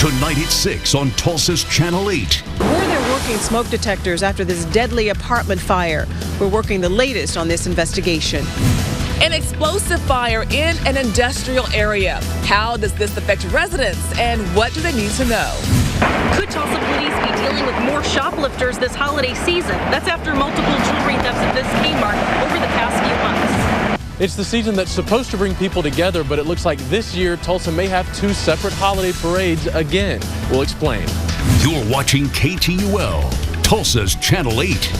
Tonight at 6 on Tulsa's Channel 8. Were there working smoke detectors after this deadly apartment fire? We're working the latest on this investigation. An explosive fire in an industrial area. How does this affect residents, and what do they need to know? Could Tulsa police be dealing with more shoplifters this holiday season? That's after multiple jewelry thefts at this Kmart over the past few months. It's the season that's supposed to bring people together, but it looks like this year Tulsa may have two separate holiday parades again. We'll explain. You're watching KTUL, Tulsa's Channel 8.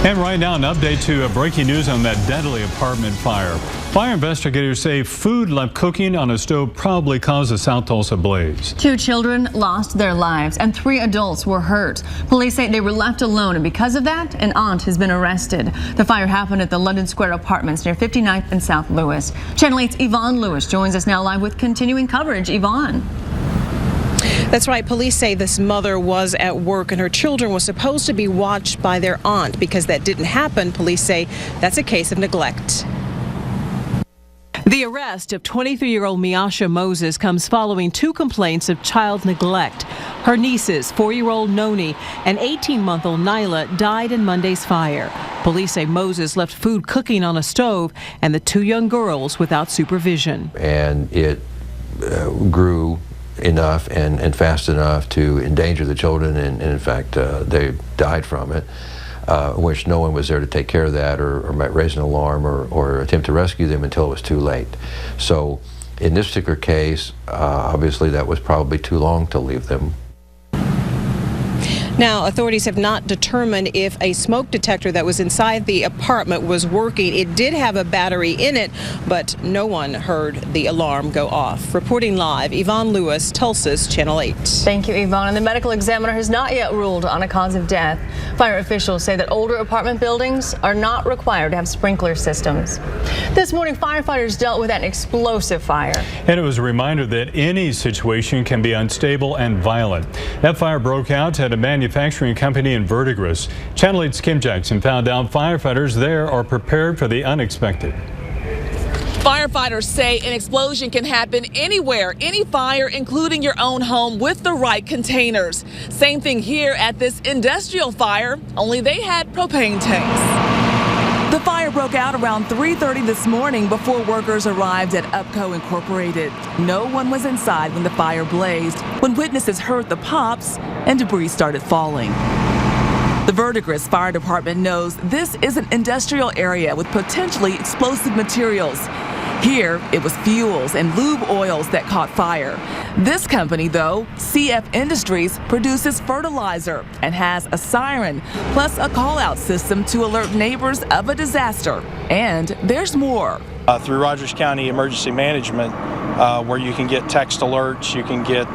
And right now, an update to breaking news on that deadly apartment fire. Fire investigators say food left cooking on a stove probably caused the South Tulsa blaze. 2 children lost their lives and 3 adults were hurt. Police say they were left alone, and because of that, an aunt has been arrested. The fire happened at the London Square Apartments near 59th and South Lewis. Channel 8's Yvonne Lewis joins us now live with continuing coverage. Yvonne. That's right. Police say this mother was at work and her children were supposed to be watched by their aunt. Because that didn't happen, police say that's a case of neglect. The arrest of 23-year-old Miasha Moses comes following 2 complaints of child neglect. Her nieces, 4-year-old Noni and 18-month-old Nyla, died in Monday's fire. Police say Moses left food cooking on a stove and the 2 young girls without supervision. And it grew enough and fast enough to endanger the children, and in fact they died from it, which no one was there to take care of that or raise an alarm or attempt to rescue them until it was too late. So in this particular case, obviously that was probably too long to leave them. Now, authorities have not determined if a smoke detector that was inside the apartment was working. It did have a battery in it, but no one heard the alarm go off. Reporting live, Yvonne Lewis, Tulsa's Channel 8. Thank you, Yvonne. And the medical examiner has not yet ruled on a cause of death. Fire officials say that older apartment buildings are not required to have sprinkler systems. This morning, firefighters dealt with an explosive fire. And it was a reminder that any situation can be unstable and violent. That fire broke out at a manufacturing company in Verdigris. Channel 8's Kim Jackson found out firefighters there are prepared for the unexpected. Firefighters say an explosion can happen anywhere, any fire, including your own home, with the right containers. Same thing here at this industrial fire, only they had propane tanks. The fire broke out around 3:30 this morning before workers arrived at Upco Incorporated. No one was inside when the fire blazed, when witnesses heard the pops and debris started falling. The Verdigris Fire Department knows this is an industrial area with potentially explosive materials. Here, it was fuels and lube oils that caught fire. This company, though, CF Industries, produces fertilizer and has a siren, plus a call-out system to alert neighbors of a disaster. And there's more. Through Rogers County Emergency Management, where you can get text alerts, you can get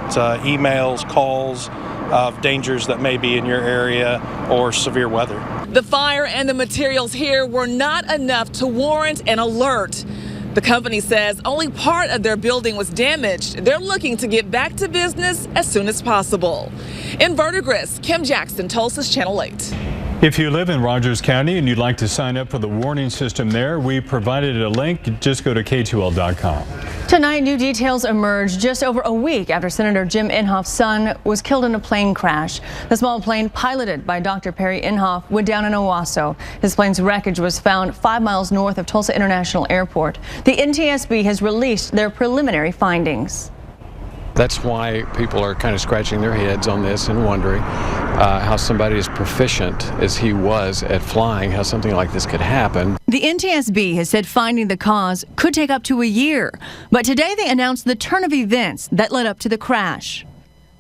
emails, calls of dangers that may be in your area or severe weather. The fire and the materials here were not enough to warrant an alert. The company says only part of their building was damaged. They're looking to get back to business as soon as possible. In Verdigris, Kim Jackson, Tulsa's Channel 8. If you live in Rogers County and you'd like to sign up for the warning system there, we provided a link. Just go to KTUL.com. Tonight, new details emerged just over a week after Senator Jim Inhofe's son was killed in a plane crash. The small plane, piloted by Dr. Perry Inhofe, went down in Owasso. His plane's wreckage was found 5 miles north of Tulsa International Airport. The NTSB has released their preliminary findings. That's why people are kind of scratching their heads on this and wondering how somebody as proficient as he was at flying, how something like this could happen. The NTSB has said finding the cause could take up to a year, but today they announced the turn of events that led up to the crash.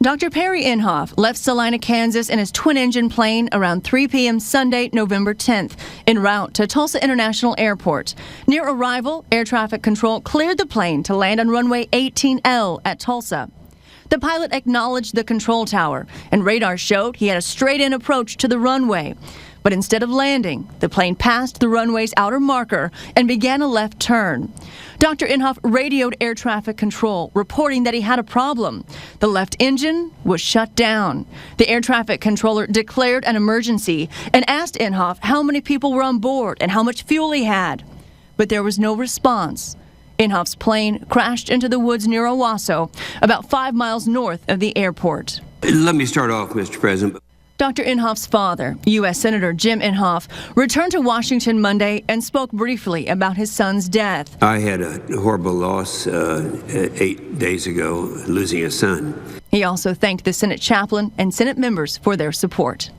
Dr. Perry Inhofe left Salina, Kansas in his twin-engine plane around 3 p.m. Sunday, November 10th, en route to Tulsa International Airport. Near arrival, air traffic control cleared the plane to land on runway 18L at Tulsa. The pilot acknowledged the control tower, and radar showed he had a straight-in approach to the runway. But instead of landing, the plane passed the runway's outer marker and began a left turn. Dr. Inhofe radioed air traffic control, reporting that he had a problem. The left engine was shut down. The air traffic controller declared an emergency and asked Inhofe how many people were on board and how much fuel he had. But there was no response. Inhoff's plane crashed into the woods near Owasso, about 5 miles north of the airport. Let me start off, Mr. President. Dr. Inhoff's father, U.S. Senator Jim Inhofe, returned to Washington Monday and spoke briefly about his son's death. I had a horrible loss 8 days ago, losing a son. He also thanked the Senate chaplain and Senate members for their support.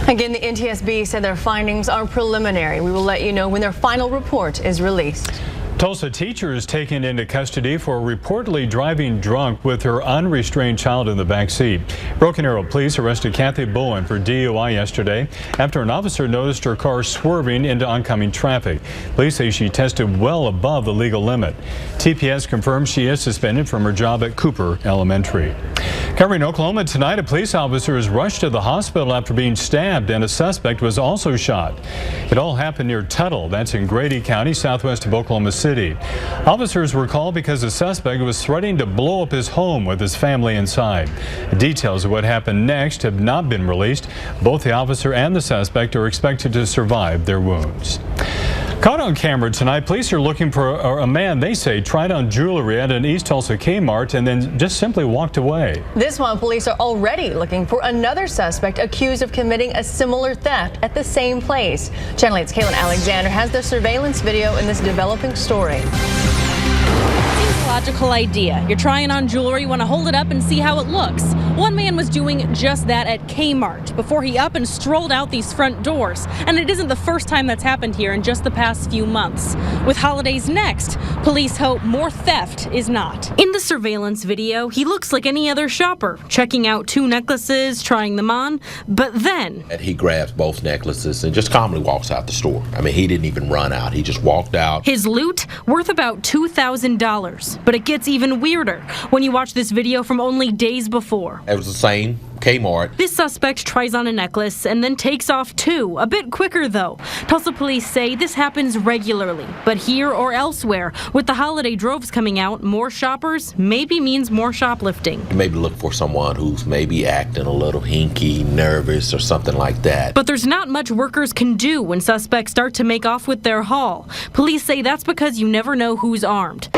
Again, the NTSB said their findings are preliminary. We will let you know when their final report is released. Tulsa teacher is taken into custody for reportedly driving drunk with her unrestrained child in the back seat. Broken Arrow police arrested Kathy Bowen for DUI yesterday after an officer noticed her car swerving into oncoming traffic. Police say she tested well above the legal limit. TPS confirms she is suspended from her job at Cooper Elementary. Covering Oklahoma tonight, a police officer is rushed to the hospital after being stabbed, and a suspect was also shot. It all happened near Tuttle, that's in Grady County, southwest of Oklahoma City. Officers were called because the suspect was threatening to blow up his home with his family inside. Details of what happened next have not been released. Both the officer and the suspect are expected to survive their wounds. Caught on camera tonight, police are looking for a man they say tried on jewelry at an East Tulsa Kmart and then just simply walked away. This one, police are already looking for another suspect accused of committing a similar theft at the same place. Channel 8's Caitlin Alexander has the surveillance video in this developing story. Logical idea. You're trying on jewelry, you want to hold it up and see how it looks. One man was doing just that at Kmart before he up and strolled out these front doors. And it isn't the first time that's happened here in just the past few months. With holidays next, police hope more theft is not. In the surveillance video, he looks like any other shopper, checking out 2 necklaces, trying them on, but then he grabs both necklaces and just calmly walks out the store. I mean, he didn't even run out. He just walked out. His loot worth about $2,000. But it gets even weirder when you watch this video from only days before. It was the same Kmart. This suspect tries on a necklace and then takes off 2, a bit quicker though. Tulsa police say this happens regularly, but here or elsewhere, with the holiday droves coming out, more shoppers maybe means more shoplifting. Maybe look for someone who's maybe acting a little hinky, nervous, or something like that. But there's not much workers can do when suspects start to make off with their haul. Police say that's because you never know who's armed.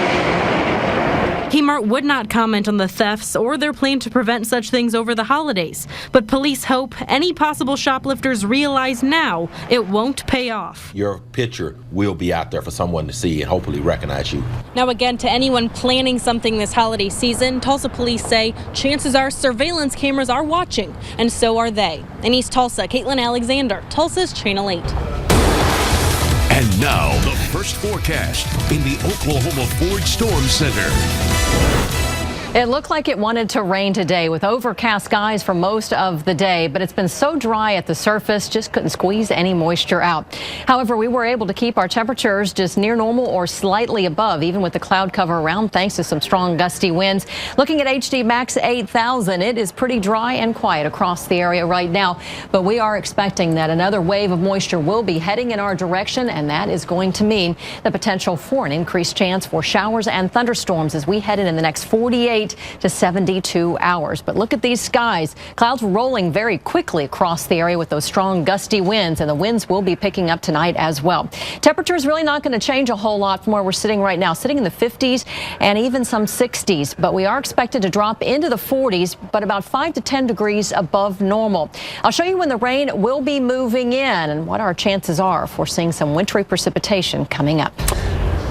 Kmart would not comment on the thefts or their plan to prevent such things over the holidays. But police hope any possible shoplifters realize now it won't pay off. Your picture will be out there for someone to see and hopefully recognize you. Now again, to anyone planning something this holiday season, Tulsa police say chances are surveillance cameras are watching, and so are they. In East Tulsa, Caitlin Alexander, Tulsa's Channel 8. And now, the first forecast in the Oklahoma Ford Storm Center. It looked like it wanted to rain today with overcast skies for most of the day, but it's been so dry at the surface, just couldn't squeeze any moisture out. However, we were able to keep our temperatures just near normal or slightly above, even with the cloud cover around, thanks to some strong gusty winds. Looking at HD Max 8,000, it is pretty dry and quiet across the area right now, but we are expecting that another wave of moisture will be heading in our direction, and that is going to mean the potential for an increased chance for showers and thunderstorms as we head in the next 48 to 72 hours. But look at these skies. Clouds rolling very quickly across the area with those strong gusty winds, and the winds will be picking up tonight as well. Temperature is really not going to change a whole lot from where we're sitting right now, sitting in the 50s and even some 60s. But we are expected to drop into the 40s, but about 5 to 10 degrees above normal. I'll show you when the rain will be moving in and what our chances are for seeing some wintry precipitation coming up.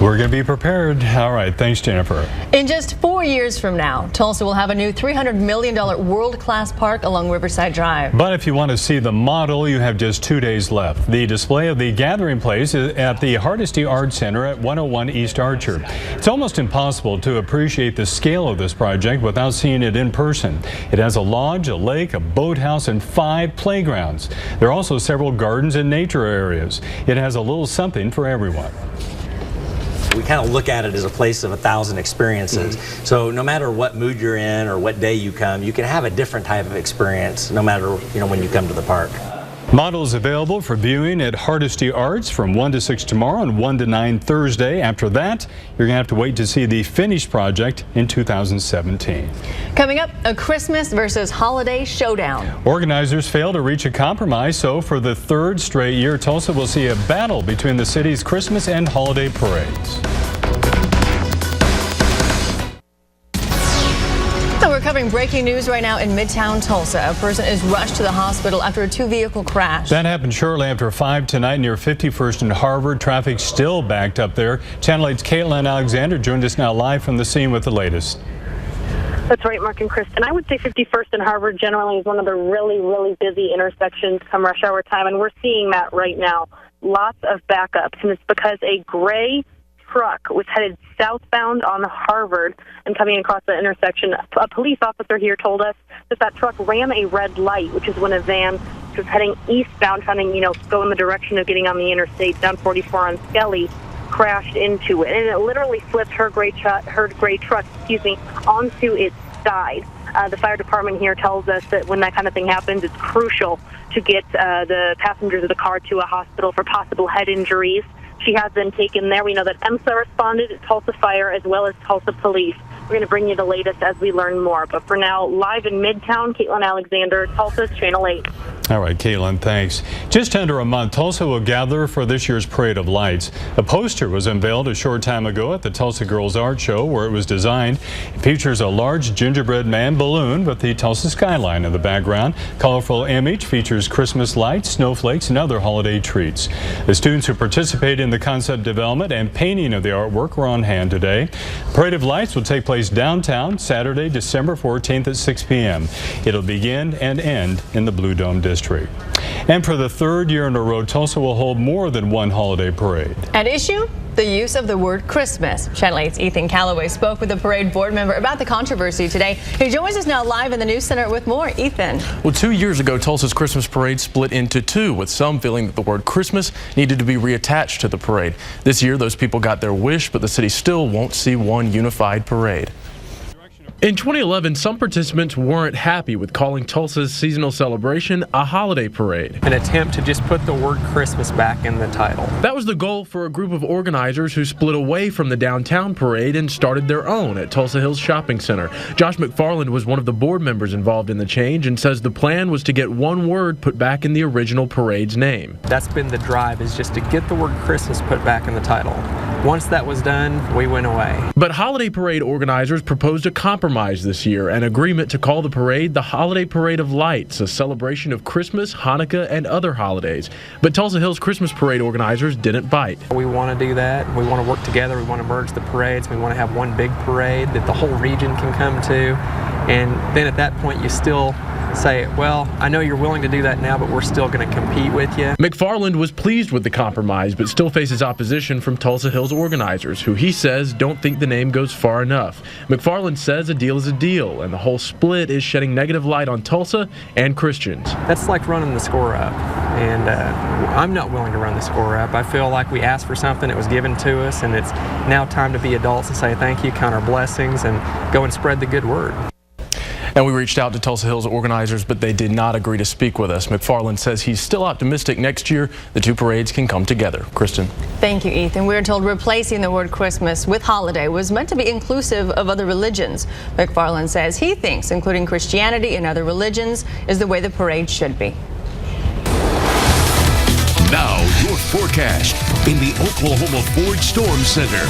We're going to be prepared. All right. Thanks, Jennifer. In just 4 years from now, Tulsa will have a new $300 million world-class park along Riverside Drive. But if you want to see the model, you have just 2 days left. The display of the gathering place is at the Hardesty Art Center at 101 East Archer. It's almost impossible to appreciate the scale of this project without seeing it in person. It has a lodge, a lake, a boathouse, and 5 playgrounds. There are also several gardens and nature areas. It has a little something for everyone. We kind of look at it as a place of 1,000 experiences. So no matter what mood you're in or what day you come, you can have a different type of experience no matter, when you come to the park. Models available for viewing at Hardesty Arts from 1 to 6 tomorrow and 1 to 9 Thursday. After that, you're going to have to wait to see the finished project in 2017. Coming up, a Christmas versus holiday showdown. Organizers failed to reach a compromise, so for the 3rd straight year, Tulsa will see a battle between the city's Christmas and holiday parades. covering breaking news right now in Midtown Tulsa. A person is rushed to the hospital after a two-vehicle crash. That happened shortly after 5 tonight near 51st and Harvard. Traffic still backed up there. Channel 8's Caitlin Alexander joined us now live from the scene with the latest. That's right, Mark and Kristen. I would say 51st and Harvard generally is one of the really busy intersections come rush hour time, and we're seeing that right now. Lots of backups, and it's because a gray truck was headed southbound on Harvard and coming across the intersection. A police officer here told us that truck ran a red light, which is when a van was heading eastbound, trying to, go in the direction of getting on the interstate down 44 on Skelly, crashed into it. And it literally flipped her gray truck, onto its side. The fire department here tells us that when that kind of thing happens, it's crucial to get the passengers of the car to a hospital for possible head injuries. She has been taken there. We know that EMSA responded, Tulsa Fire, as well as Tulsa Police. We're going to bring you the latest as we learn more. But for now, live in Midtown, Caitlin Alexander, Tulsa's Channel 8. All right, Caitlin, thanks. Just under a month, Tulsa will gather for this year's Parade of Lights. A poster was unveiled a short time ago at the Tulsa Girls Art Show, where it was designed. It features a large gingerbread man balloon with the Tulsa skyline in the background. Colorful image features Christmas lights, snowflakes, and other holiday treats. The students who participate in the concept development and painting of the artwork were on hand today. Parade of Lights will take place downtown Saturday, December 14th at 6 p.m. It'll begin and end in the Blue Dome District. And for the third year in a row, Tulsa will hold more than one holiday parade. At issue, the use of the word Christmas. Channel 8's Ethan Calloway spoke with a parade board member about the controversy today. He joins us now live in the News Center with more. Ethan. Well, 2 years ago, Tulsa's Christmas parade split into two, with some feeling that the word Christmas needed to be reattached to the parade. This year, those people got their wish, but the city still won't see one unified parade. In 2011, some participants weren't happy with calling Tulsa's seasonal celebration a holiday parade. An attempt to just put the word Christmas back in the title. That was the goal for a group of organizers who split away from the downtown parade and started their own at Tulsa Hills Shopping Center. Josh McFarland was one of the board members involved in the change and says the plan was to get one word put back in the original parade's name. That's been the drive, is just to get the word Christmas put back in the title. Once that was done, we went away. But holiday parade organizers proposed a compromise this year, an agreement to call the parade the Holiday Parade of Lights, a celebration of Christmas, Hanukkah, and other holidays. But Tulsa Hills Christmas parade organizers didn't bite. We want to do that. We want to work together. We want to merge the parades. We want to have one big parade that the whole region can come to. And then at that point, you still say, well, I know you're willing to do that now, but we're still going to compete with you. McFarland was pleased with the compromise, but still faces opposition from Tulsa Hills organizers, who he says don't think the name goes far enough. McFarland says a deal is a deal, and the whole split is shedding negative light on Tulsa and Christians. That's like running the score up, and I'm not willing to run the score up. I feel like we asked for something, it was given to us, and it's now time to be adults and say thank you, count our blessings, and go and spread the good word. And we reached out to Tulsa Hills organizers, but they did not agree to speak with us. McFarland says he's still optimistic next year the two parades can come together. Kristen. Thank you, Ethan. We're told replacing the word Christmas with holiday was meant to be inclusive of other religions. McFarland says he thinks including Christianity and other religions is the way the parade should be. Now, your forecast in the Oklahoma Ford Storm Center.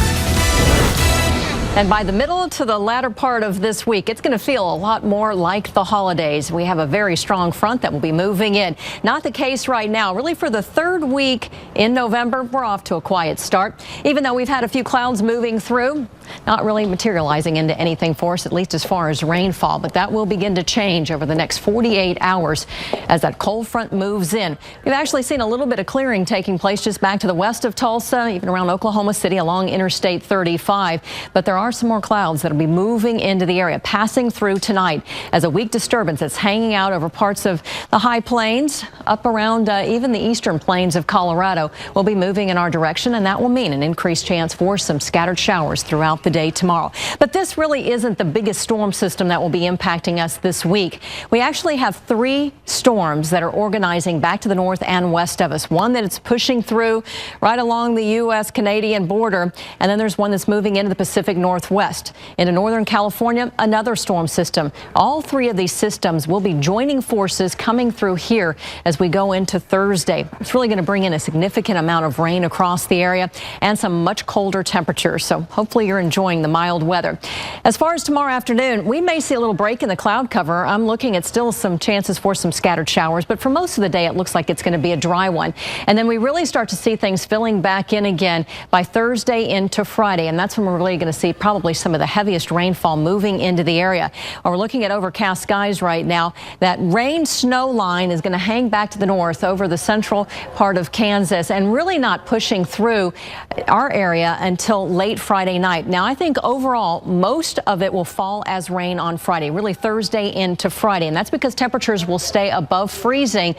And by the middle to the latter part of this week, it's going to feel a lot more like the holidays. We have a very strong front that will be moving in. Not the case right now. Really, for the third week in November, we're off to a quiet start. Even though we've had a few clouds moving through, not really materializing into anything for us, at least as far as rainfall. But that will begin to change over the next 48 hours as that cold front moves in. We've actually seen a little bit of clearing taking place just back to the west of Tulsa, even around Oklahoma City along Interstate 35. But there are some more clouds that will be moving into the area, passing through tonight as a weak disturbance that's hanging out over parts of the high plains, up around even the eastern plains of Colorado, will be moving in our direction, and that will mean an increased chance for some scattered showers throughout the day tomorrow. But this really isn't the biggest storm system that will be impacting us this week. We actually have three storms that are organizing back to the north and west of us. One that it's pushing through right along the U.S.-Canadian border, and then there's one that's moving into the Pacific Northwest. Into northern California, another storm system. All three of these systems will be joining forces coming through here as we go into Thursday. It's really going to bring in a significant amount of rain across the area and some much colder temperatures. So hopefully you're enjoying enjoying the mild weather. As far as tomorrow afternoon, we may see a little break in the cloud cover. I'm looking at still some chances for some scattered showers, but for most of the day, it looks like it's going to be a dry one. And then we really start to see things filling back in again by Thursday into Friday. And that's when we're really going to see probably some of the heaviest rainfall moving into the area. We're looking at overcast skies right now. That rain-snow line is going to hang back to the north over the central part of Kansas and really not pushing through our area until late Friday night. Now, I think overall, most of it will fall as rain on Friday, really Thursday into Friday. And that's because temperatures will stay above freezing.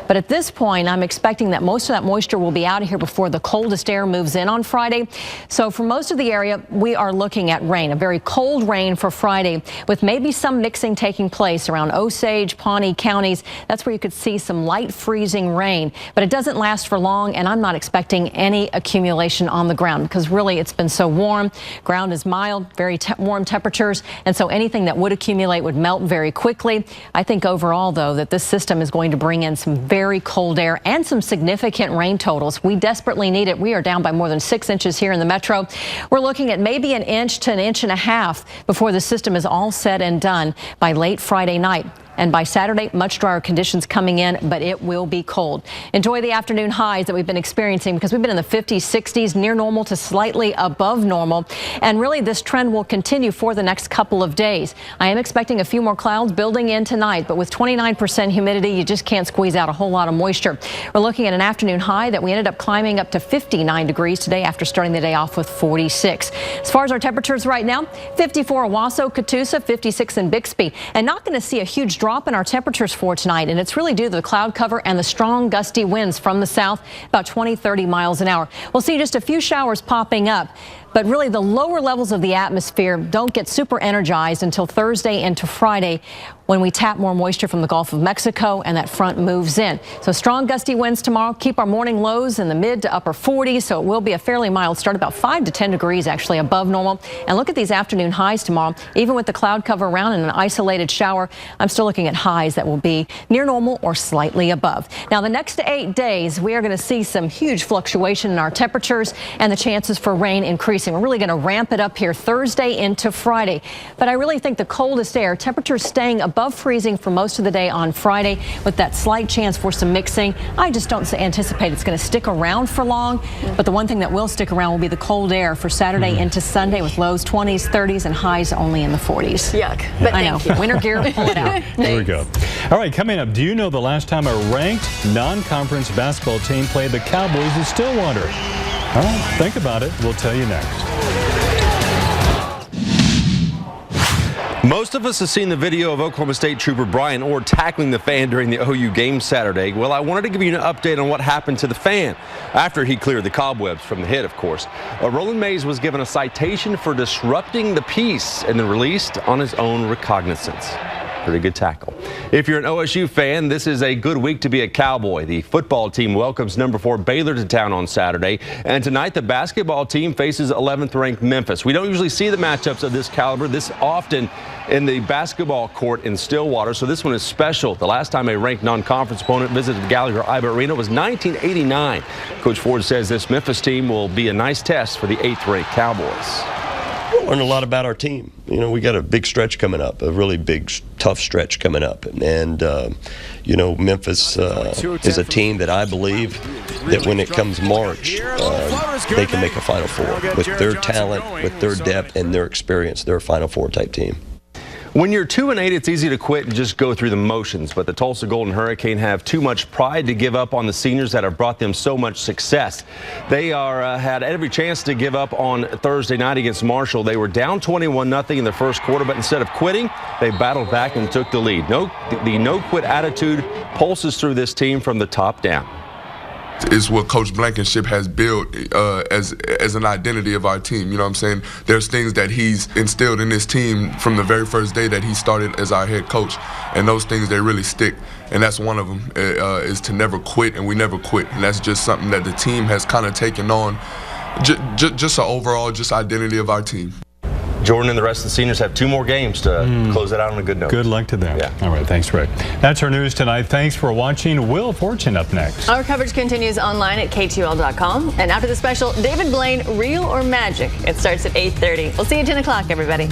But at this point, I'm expecting that most of that moisture will be out of here before the coldest air moves in on Friday. So for most of the area, we are looking at rain, a very cold rain for Friday, with maybe some mixing taking place around Osage, Pawnee counties. That's where you could see some light freezing rain, but it doesn't last for long, and I'm not expecting any accumulation on the ground because really it's been so warm. Ground is mild, very warm temperatures, and so anything that would accumulate would melt very quickly. I think overall, though, that this system is going to bring in some very cold air and some significant rain totals. We desperately need it. We are down by more than 6 inches here in the metro. We're looking at maybe an inch to an inch and a half before the system is all said and done by late Friday night. And by Saturday, much drier conditions coming in, but it will be cold. Enjoy the afternoon highs that we've been experiencing because we've been in the 50s, 60s, near normal to slightly above normal. And really, this trend will continue for the next couple of days. I am expecting a few more clouds building in tonight, but with 29% humidity, you just can't squeeze out a whole lot of moisture. We're looking at an afternoon high that we ended up climbing up to 59 degrees today after starting the day off with 46. As far as our temperatures right now, 54 Owasso, Catoosa, 56 in Bixby, and not going to see a huge drop in our temperatures for tonight, and it's really due to the cloud cover and the strong gusty winds from the south, about 20-30 miles an hour. We'll see just a few showers popping up, but really the lower levels of the atmosphere don't get super energized until Thursday into Friday when we tap more moisture from the Gulf of Mexico and that front moves in. So strong gusty winds tomorrow keep our morning lows in the mid to upper 40s, so it will be a fairly mild start, about 5 to 10 degrees actually above normal. And look at these afternoon highs tomorrow. Even with the cloud cover around and an isolated shower, I'm still looking at highs that will be near normal or slightly above. Now, the next 8 days, we are going to see some huge fluctuation in our temperatures and the chances for rain increasing. We're really going to ramp it up here Thursday into Friday. But I really think the coldest air, temperatures staying above freezing for most of the day on Friday with that slight chance for some mixing. I just don't anticipate it's going to stick around for long. But the one thing that will stick around will be the cold air for Saturday into Sunday with lows 20s, 30s, and highs only in the 40s. Yuck. But I know. Winter gear, pull it out. There we go. All right, coming up, do you know the last time a ranked non-conference basketball team played the Cowboys in Stillwater? All right, think about it. We'll tell you next. Most of us have seen the video of Oklahoma State trooper Brian Orr tackling the fan during the OU game Saturday. Well, I wanted to give you an update on what happened to the fan after he cleared the cobwebs from the hit, of course. Roland Mays was given a citation for disrupting the peace and then released on his own recognizance. Pretty good tackle. If you're an OSU fan, this is a good week to be a Cowboy. The football team welcomes number 4 Baylor to town on Saturday. And tonight, the basketball team faces 11th ranked Memphis. We don't usually see the matchups of this caliber this often in the basketball court in Stillwater, so this one is special. The last time a ranked non-conference opponent visited Gallagher-Iba Arena was 1989. Coach Ford says this Memphis team will be a nice test for the 8th ranked Cowboys. We'll learn a lot about our team. You know, we got a big stretch coming up, a really big, tough stretch coming up. And you know, Memphis is a team that I believe that when it comes March, they can make a Final Four. With their talent, with their depth, and their experience, they're a Final Four type team. When you're 2-8, it's easy to quit and just go through the motions, but the Tulsa Golden Hurricane have too much pride to give up on the seniors that have brought them so much success. They had every chance to give up on Thursday night against Marshall. They were down 21-0 in the first quarter, but instead of quitting, they battled back and took the lead. The no-quit attitude pulses through this team from the top down. Is what Coach Blankenship has built as an identity of our team. You know what I'm saying? There's things that he's instilled in this team from the very first day that he started as our head coach, and those things, they really stick. And that's one of them, is to never quit, and we never quit. And that's just something that the team has kind of taken on, just an overall identity of our team. Jordan and the rest of the seniors have 2 more games to close it out on a good note. Good luck to them. Yeah. All right, thanks, Rick. That's our news tonight. Thanks for watching. Wheel of Fortune up next. Our coverage continues online at KTUL.com. And after the special, David Blaine, Real or Magic? It starts at 8:30. We'll see you at 10 o'clock, everybody.